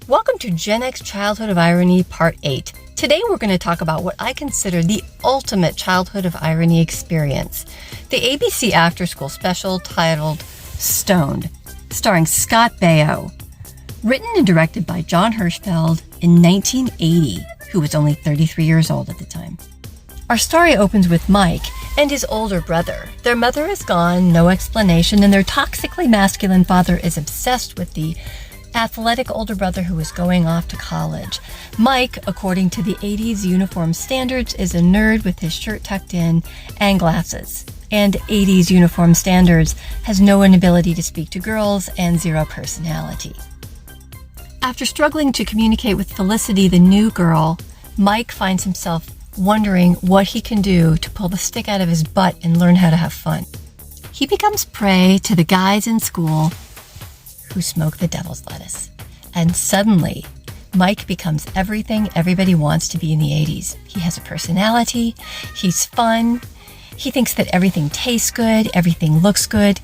Welcome to GenX Childhood of Irony Part 8. Today we're going to talk about what I consider the ultimate childhood of irony experience. The ABC after school special titled Stoned, starring Scott Baio. Written and directed by John Hirschfeld in 1980, who was only 33 years old at the time. Our story opens with Mike and his older brother. Their mother is gone, no explanation, and their toxically masculine father is obsessed with the athletic older brother who is going off to college. Mike, according to the 80s uniform standards, is a nerd with his shirt tucked in and glasses. And 80s uniform standards has no inability to speak to girls and zero personality. After struggling to communicate with Felicity, the new girl, Mike finds himself wondering what he can do to pull the stick out of his butt and learn how to have fun. He becomes prey to the guys in school who smoke the devil's lettuce. And suddenly, Mike becomes everything everybody wants to be in the 80s. He has a personality, he's fun, he thinks that everything tastes good, everything looks good.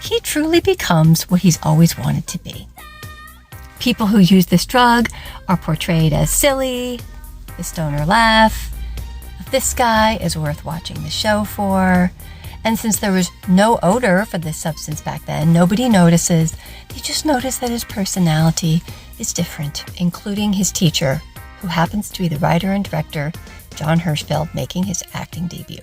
He truly becomes what he's always wanted to be. People who use this drug are portrayed as silly, the stoner laugh, this guy is worth watching the show for. And since there was no odor for this substance back then, nobody notices. They just notice that his personality is different, including his teacher, who happens to be the writer and director, John Hirschfeld, making his acting debut.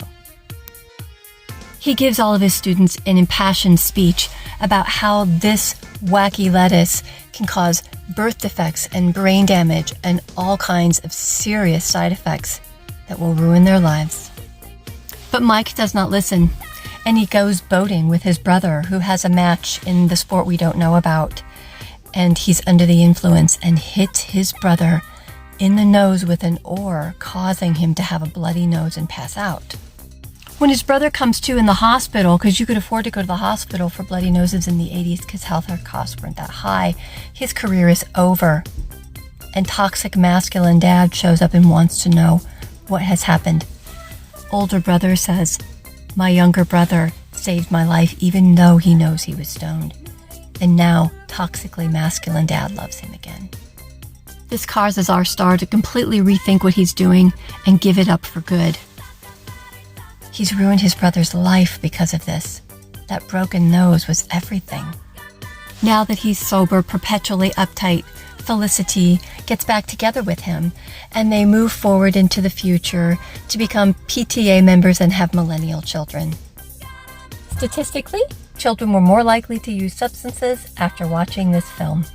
He gives all of his students an impassioned speech about how this wacky lettuce can cause birth defects and brain damage and all kinds of serious side effects that will ruin their lives. But Mike does not listen, and he goes boating with his brother, who has a match in the sport we don't know about. And he's under the influence and hits his brother in the nose with an oar, causing him to have a bloody nose and pass out. When his brother comes to in the hospital, because you could afford to go to the hospital for bloody noses in the 80s because healthcare costs weren't that high, his career is over. And toxic masculine dad shows up and wants to know what has happened. Older brother says, "My younger brother saved my life even though he knows he was stoned." And now toxically masculine dad loves him again. This causes our star to completely rethink what he's doing and give it up for good. He's ruined his brother's life because of this. That broken nose was everything. Now that he's sober, perpetually uptight, Felicity gets back together with him, and they move forward into the future to become PTA members and have millennial children. Statistically, children were more likely to use substances after watching this film.